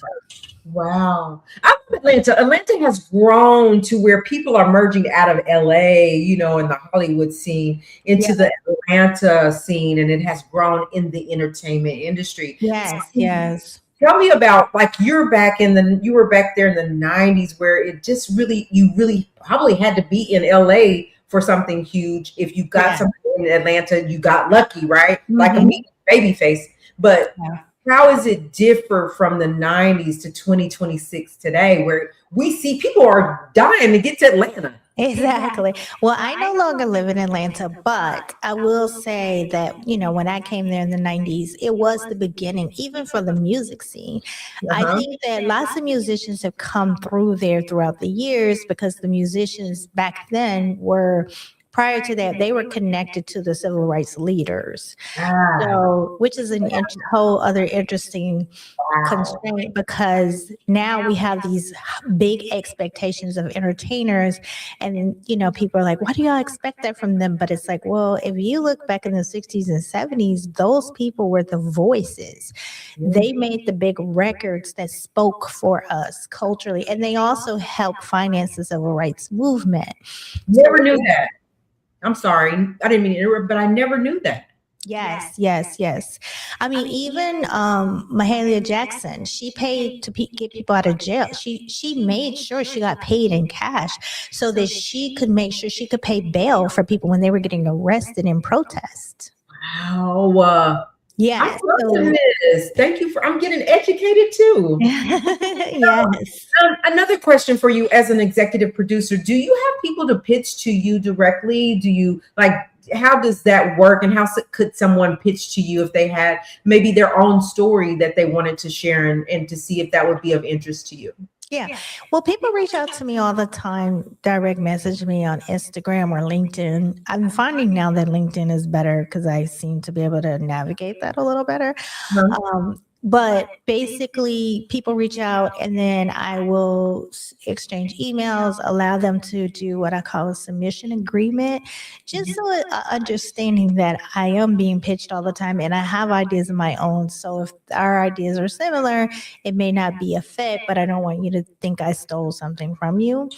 Wow. I love Atlanta. Atlanta has grown to where people are merging out of LA, in the Hollywood scene into the Atlanta scene, and it has grown in the entertainment industry. Yes, So, yes. tell me about, like, you were back there in the 90s, where it just you really probably had to be in LA for something huge. If you got something in Atlanta, you got lucky, right? Like a baby face. But how is it differ from the 90s to 2026 today, where we see people are dying to get to Atlanta? Exactly. Well, I no longer live in Atlanta, but I will say that, when I came there in the 90s, it was the beginning, even for the music scene. I think that lots of musicians have come through there throughout the years, because the musicians back then were, prior to that, they were connected to the civil rights leaders. So, which is a whole other interesting constraint, because now we have these big expectations of entertainers, and people are like, why do y'all expect that from them? But it's like, well, if you look back in the 60s and 70s, those people were the voices. They made the big records that spoke for us culturally, and they also helped finance the civil rights movement. Never knew that. I'm sorry, I didn't mean to interrupt, but I never knew that. Yes. I mean, even Mahalia Jackson, she paid to get people out of jail. She made sure she got paid in cash so that she could make sure she could pay bail for people when they were getting arrested in protest. Wow. Yes. I'm loving this. Thank you I'm getting educated too. Yes. Another question for you as an executive producer: do you have people to pitch to you directly? Do you how does that work, and how could someone pitch to you if they had maybe their own story that they wanted to share, and to see if that would be of interest to you? Yeah. Well, people reach out to me all the time, direct message me on Instagram or LinkedIn. I'm finding now that LinkedIn is better because I seem to be able to navigate that a little better. But basically, people reach out, and then I will exchange emails, allow them to do what I call a submission agreement, just so understanding that I am being pitched all the time and I have ideas of my own. So if our ideas are similar, it may not be a fit, but I don't want you to think I stole something from you.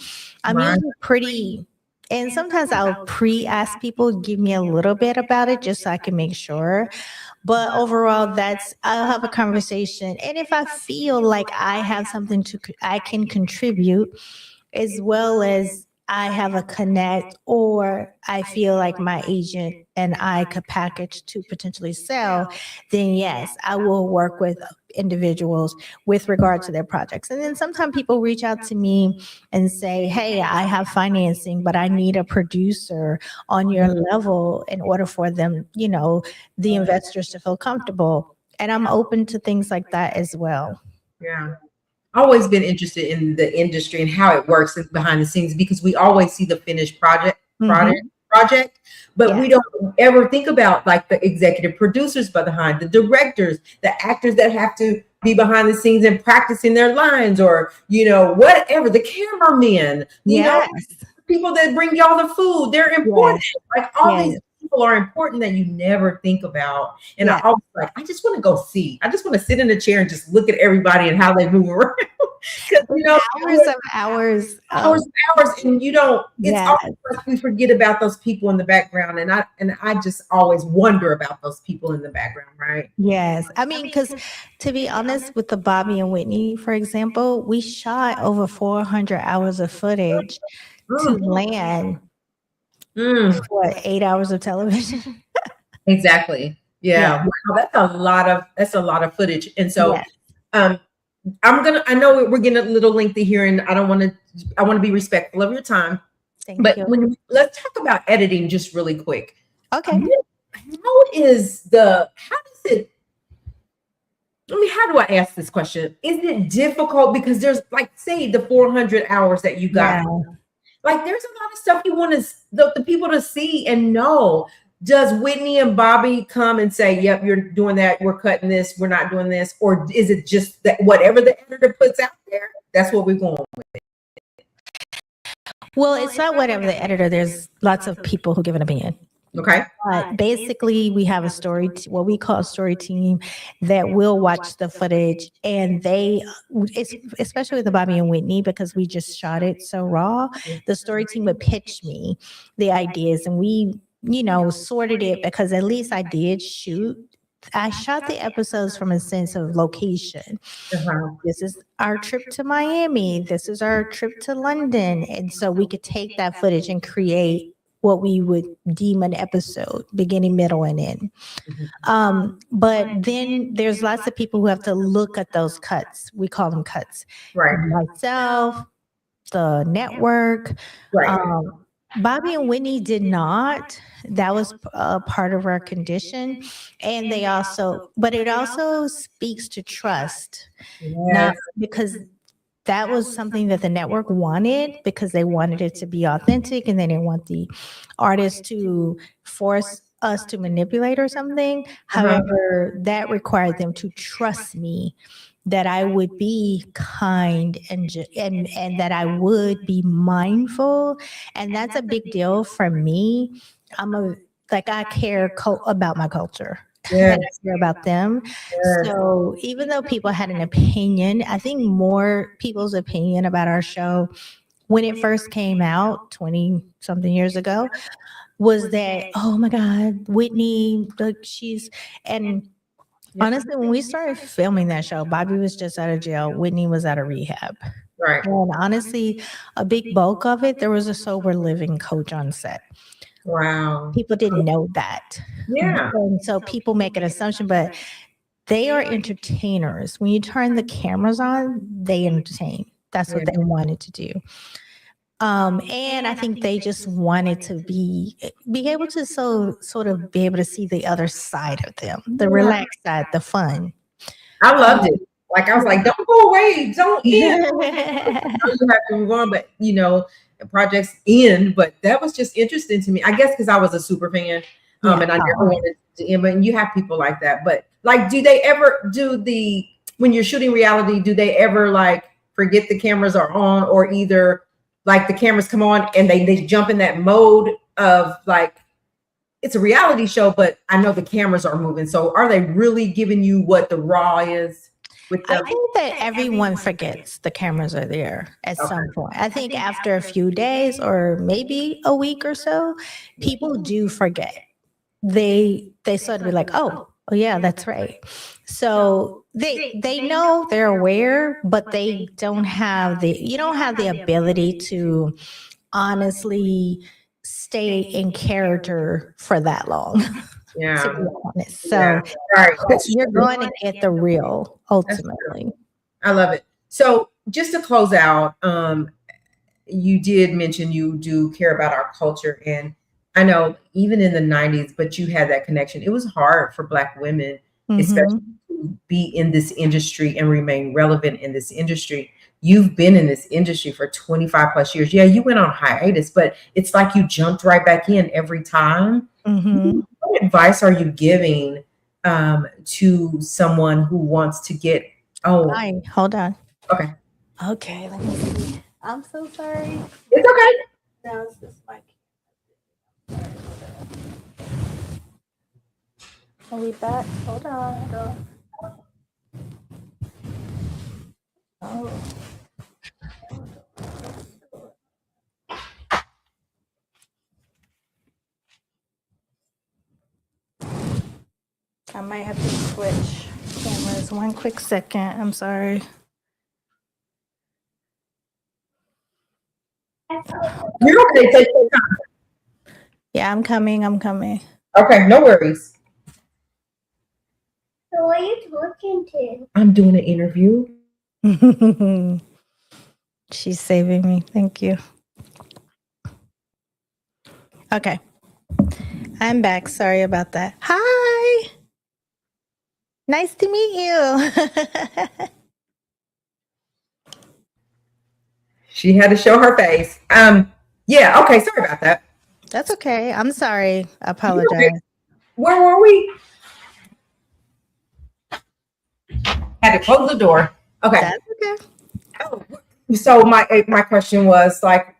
I'm usually pretty. And sometimes I'll ask people, give me a little bit about it just so I can make sure. But overall, I'll have a conversation. And if I feel like I have something I can contribute, as well as I have a connect, or I feel like my agent and I could package to potentially sell, then yes, I will work with individuals with regard to their projects. And then sometimes people reach out to me and say, hey, I have financing, but I need a producer on your level in order for them, the investors to feel comfortable. And I'm open to things like that as well. Yeah. Always been interested in the industry and how it works behind the scenes, because we always see the finished project, but we don't ever think about like the executive producers behind, the directors, the actors that have to be behind the scenes and practicing their lines, or whatever, the cameramen, people that bring y'all the food, they're important. Like all these people are important that you never think about. And I always I just want to go see. I just want to sit in a chair and just look at everybody and how they move around. Hours, and it's always like we forget about those people in the background. And I just always wonder about those people in the background, right? Yes. I mean, because to be honest, with the Bobby and Whitney, for example, we shot over 400 hours of footage to land 8 hours of television. Exactly. Yeah. Wow, that's a lot of footage. And so I know we're getting a little lengthy here, and I want to be respectful of your time. But let's talk about editing just really quick. Okay. How do I ask this question? Is it difficult? Because there's say the 400 hours that you got. Like there's a lot of stuff you want the people to see and know. Does Whitney and Bobby come and say, yep, you're doing that, we're cutting this, we're not doing this? Or is it just that whatever the editor puts out there, that's what we're going with? Well, it's not whatever the editor. There's lots of people who give an opinion. Okay. But basically, we have what we call a story team that will watch the footage, and especially with the Bobby and Whitney, because we just shot it so raw, the story team would pitch me the ideas, and we sorted it, because at least I shot the episodes from a sense of location. This is our trip to Miami. This is our trip to London. And so we could take that footage and create what we would deem an episode, beginning, middle, and end. But then there's lots of people who have to look at those cuts. We call them cuts. Right. Myself, the network. Right. Bobby and Whitney did not. That was part of our condition. And it also speaks to trust. Not because that was something that the network wanted, because they wanted it to be authentic and they didn't want the artist to force us to manipulate or something. However, that required them to trust me, that I would be kind and that I would be mindful. And that's a big deal for me. I care about my culture. And I care about them. So even though people had an opinion, I think more people's opinion about our show when it first came out 20 something years ago was that, oh my God, Whitney, honestly, when we started filming that show, Bobby was just out of jail. Whitney was out of rehab. Right. And honestly, a big bulk of it, there was a sober living coach on set. Wow. People didn't know that. Yeah. And so people make an assumption, but they are entertainers. When you turn the cameras on, they entertain. That's what they wanted to do. And I think they just wanted to be able to sort of be able to see the other side of them, the relaxed side, the fun. I loved it. I was like, don't go away, don't end. You have to move on, but the projects end. But that was just interesting to me. I guess because I was a super fan, and I never wanted to end. But you have people like that. But do they ever when you're shooting reality? Do they ever forget the cameras are on, or either the cameras come on and they jump in that mode of it's a reality show, but I know the cameras are moving. So are they really giving you what the raw is with them? I think that everyone forgets the cameras are there at some point. I think after a few days or maybe a week or so, people do forget. They sort of be like, oh yeah, that's right. So they know, they're aware, but they don't have you don't have the ability to honestly stay in character for that long. Yeah. To be honest. So Right. you're going to get the real ultimately. I love it. So just to close out, you did mention you do care about our culture. And I know even in the 90s, but you had that connection. It was hard for Black women, especially to be in this industry and remain relevant in this industry. You've been in this industry for 25 plus years. Yeah, you went on hiatus, but it's like you jumped right back in every time. What advice are you giving to someone who wants to get, Hi, hold on. okay. Okay, let me see. I'm so sorry. It's okay. That was just my Are we back? Hold on. Oh. I might have to switch cameras. One quick second. I'm sorry. You're okay. Take your time. Yeah, I'm coming. Okay, no worries. So what are you talking to? I'm doing an interview. She's saving me. Thank you. Okay. I'm back. Sorry about that. Hi. Nice to meet you. She had to show her face. Yeah, okay, sorry about that. That's okay. I'm sorry. I apologize. Where were we? Had to close the door. Okay. That's okay. So my question was like,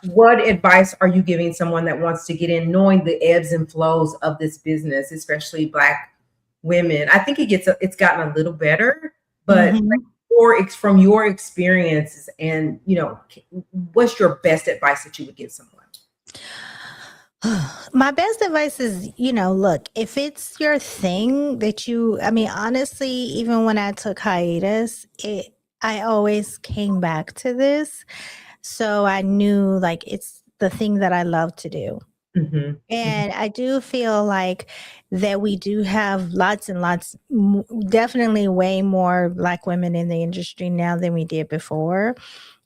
what advice are you giving someone that wants to get in, knowing the ebbs and flows of this business, especially Black women? I think it's gotten a little better, but from your experiences, and what's your best advice that you would give someone? My best advice is, look, if it's your thing that honestly, even when I took hiatus, I always came back to this. So I knew like it's the thing that I love to do. And I do feel like that we do have lots and lots, definitely way more Black women in the industry now than we did before.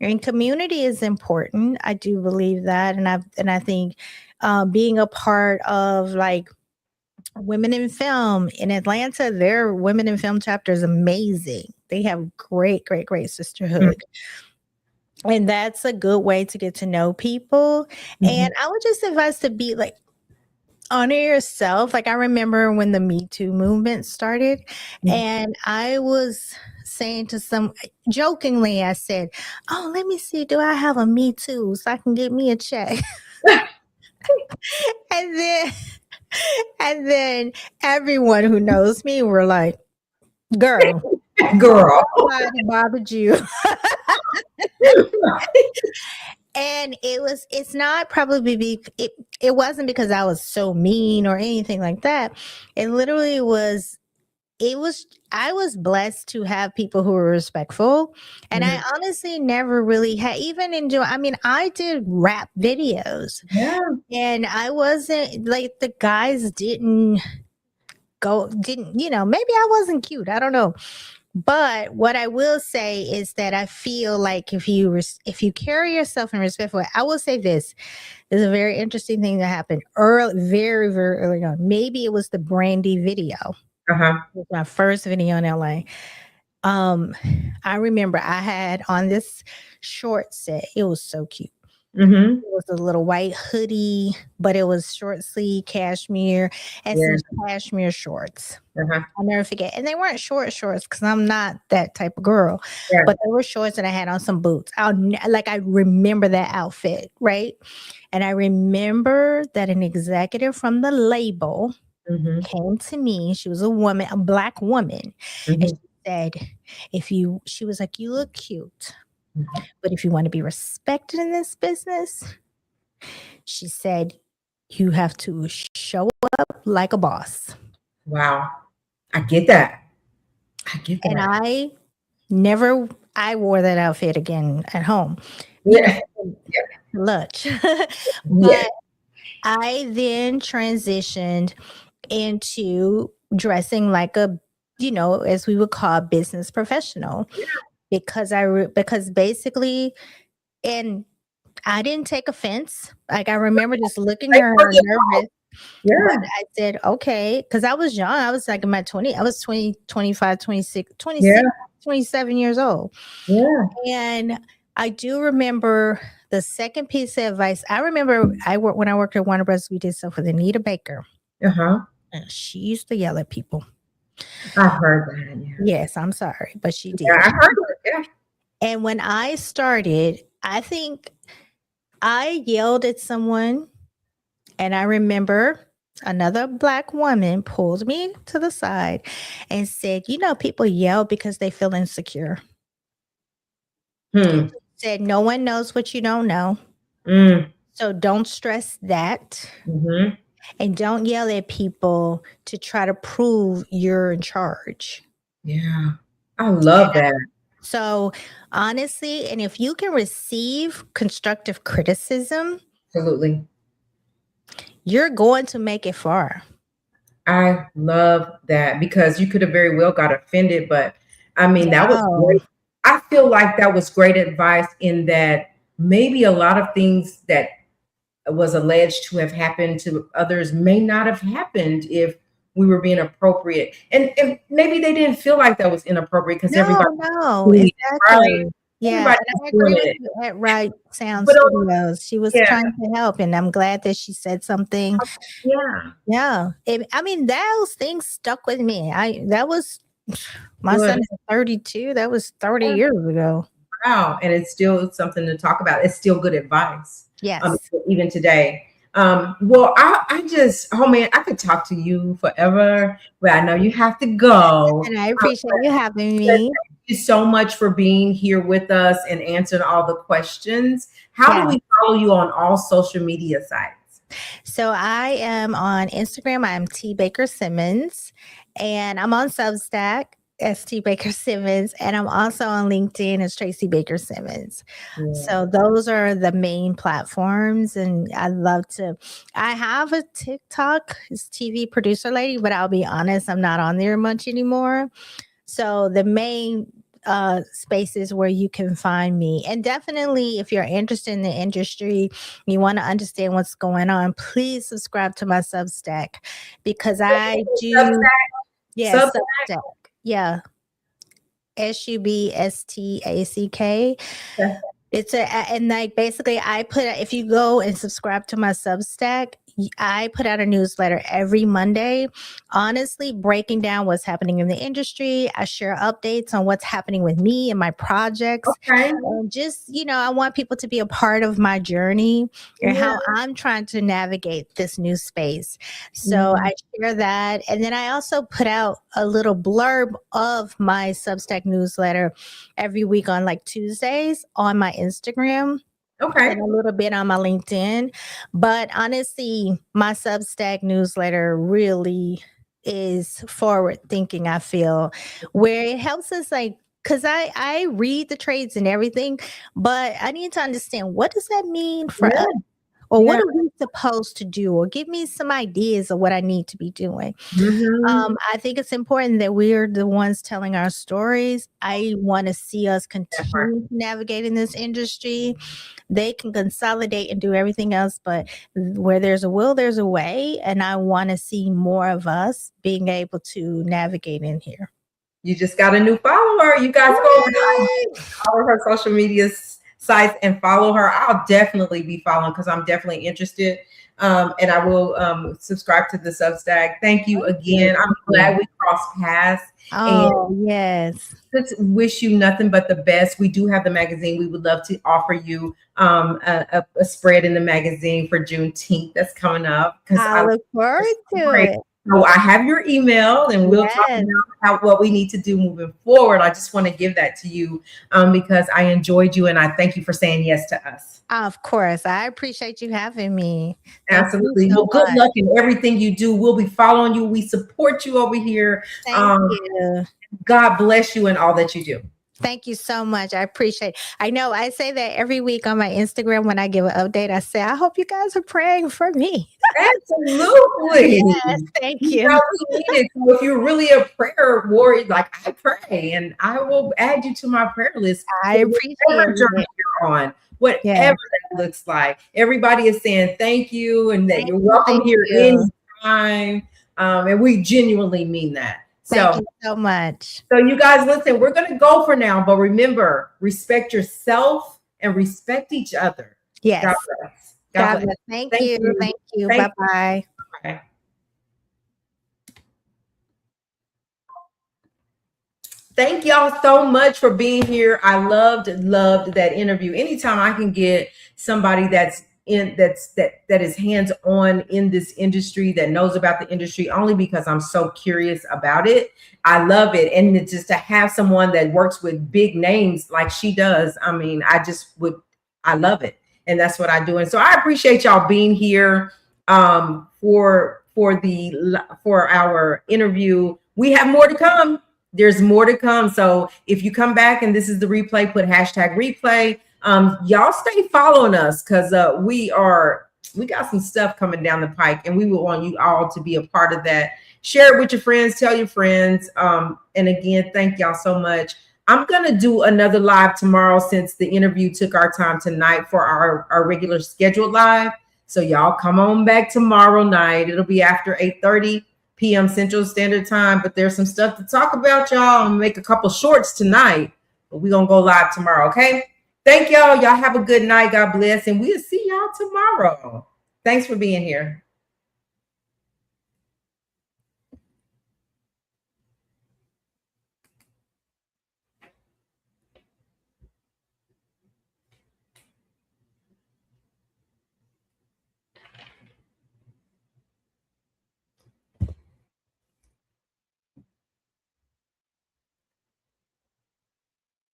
And community is important. I do believe that. And I think being a part of like Women in Film in Atlanta, their Women in Film chapter is amazing. They have great sisterhood. And that's a good way to get to know people. And I would just advise to be like, honor yourself. Like I remember when the Me Too movement started, and I was saying to some jokingly, I said, "Oh, let me see, do I have a Me Too so I can get me a check?" and then everyone who knows me were like, "Girl, nobody bothered you." And it's not probably it wasn't because I was so mean or anything like that. It literally was, I was blessed to have people who were respectful. And I honestly never really had, even I did rap videos. Yeah. And I wasn't like, the guys didn't, maybe I wasn't cute. I don't know. But what I will say is that I feel like if you carry yourself in a respectful way, I will say this is a very interesting thing that happened very, very early on. Maybe it was the Brandy video. It was my first video in LA. I remember I had on this short set. It was so cute. It was a little white hoodie, but it was short sleeve cashmere and some cashmere shorts. I'll never forget. And they weren't shorts because I'm not that type of girl. But they were shorts and I had on some boots. I remember that outfit, right? And I remember that an executive from the label came to me. She was a Black woman. And she said, she was like, "You look cute. But if you want to be respected in this business," she said, "you have to show up like a boss." Wow. I get that. And I never, I wore that outfit again at home, Yeah. lunch. Yeah. But I then transitioned into dressing like a, as we would call a business professional, because because basically, and I didn't take offense. Like I remember just looking at her nervous, but I said, okay, because I was young. I was like in my 20s. I was 20, 25, 26, 26, 27 years old. Yeah. And I do remember the second piece of advice. I remember when I worked at Warner Bros. We did stuff with Anita Baker. Uh-huh. And she used to yell at people. I've heard that. Yeah. Yes, I'm sorry, but she did. Yeah, I heard it. Yeah. And when I started, I think I yelled at someone, and I remember another Black woman pulled me to the side and said, people yell because they feel insecure. Said, no one knows what you don't know. So don't stress that. And don't yell at people to try to prove you're in charge. Yeah. I love that. So honestly, and if you can receive constructive criticism, absolutely, you're going to make it far. I love that, because you could have very well got offended, but I mean, that was great. I feel like that was great advice, in that maybe a lot of things that was alleged to have happened to others may not have happened if we were being appropriate. And maybe they didn't feel like that was inappropriate, because everybody exactly. Right? Yeah, and I agree with you at Right Sound Studios. She was trying to help, and I'm glad that she said something. Yeah. I mean, those things stuck with me. That was my son is 32. That was 30 years ago. Wow, and it's still something to talk about. It's still good advice. Yes. Even today. Well, I just, oh man, I could talk to you forever, but I know you have to go. And I appreciate you having me. Thank you so much for being here with us and answering all the questions. How do we follow you on all social media sites? So I am on Instagram. I'm T Baker-Simmons, and I'm on Substack as T Baker-Simmons, and I'm also on LinkedIn as Tracy Baker-Simmons. So those are the main platforms, and I have a TikTok, it's TV Producer Lady, but I'll be honest, I'm not on there much anymore. So the main spaces where you can find me, and definitely if you're interested in the industry, you want to understand what's going on, please subscribe to my Substack, because I do Substack. Yeah. SUBSTACK. It's and like basically if you go and subscribe to my Substack, I put out a newsletter every Monday, honestly breaking down what's happening in the industry. I share updates on what's happening with me and my projects. And just, I want people to be a part of my journey and how I'm trying to navigate this new space. So I share that. And then I also put out a little blurb of my Substack newsletter every week on like Tuesdays on my Instagram. And a little bit on my LinkedIn. But honestly, my Substack newsletter really is forward thinking, I feel, where it helps us because I read the trades and everything, but I need to understand, what does that mean for us? Or what are we supposed to do? Or give me some ideas of what I need to be doing. I think it's important that we're the ones telling our stories. I want to see us continue navigating this industry. They can consolidate and do everything else, but where there's a will, there's a way. And I want to see more of us being able to navigate in here. You just got a new follower. You guys go over to all of her social media sites and follow her. I'll definitely be following, because I'm definitely interested. And I will subscribe to the Substack. Thank you again. I'm glad we crossed paths. Yes. Just wish you nothing but the best. We do have the magazine. We would love to offer you a spread in the magazine for Juneteenth that's coming up. I look forward to it. So I have your email, and we'll talk about what we need to do moving forward. I just want to give that to you because I enjoyed you, and I thank you for saying yes to us. Of course. I appreciate you having me. Absolutely. Well, good luck in everything you do. We'll be following you. We support you over here. Thank you. God bless you in all that you do. Thank you so much. I appreciate it. I know I say that every week on my Instagram when I give an update. I say, I hope you guys are praying for me. Absolutely. Yes, thank You you. know, we need it. So if you're really a prayer warrior, like I pray, and I will add you to my prayer list I for appreciate whatever journey it. you're on, whatever Yeah. that looks like. Everybody is saying thank you and that Thank you're you, welcome thank here you. anytime. And we genuinely mean that. Thank So, you so much. so you guys listen, we're going to go for now, but remember, respect yourself and respect each other. Yes. God bless. God bless. bless. Thank Thank you. you. Thank you. Thank Bye-bye. you. Thank y'all so much for being here. I loved that interview. Anytime I can get somebody that is hands-on in this industry, that knows about the industry, only because I'm so curious about it. I love it. And it's just to have someone that works with big names like she does. I mean, I love it. And that's what I do. And so I appreciate y'all being here for our interview. We have more to come. There's more to come. So if you come back and this is the replay, put #replay. Y'all stay following us because we got some stuff coming down the pike, and we would want you all to be a part of that. Share it with your friends, tell your friends. And again, thank y'all so much. I'm gonna do another live tomorrow since the interview took our time tonight for our regular scheduled live. So y'all come on back tomorrow night. It'll be after 8:30 p.m. Central Standard Time, but there's some stuff to talk about, y'all. I'm gonna make a couple shorts tonight, but we're gonna go live tomorrow, okay? Thank y'all. Y'all have a good night. God bless, and we'll see y'all tomorrow. Thanks for being here.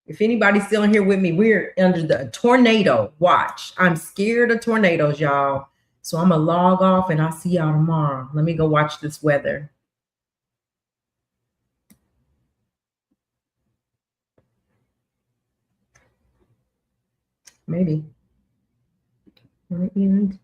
If anybody's still in here with me, we're under the tornado watch. I'm scared of tornadoes, y'all. So I'm gonna log off and I'll see y'all tomorrow. Let me go watch this weather. Maybe. End.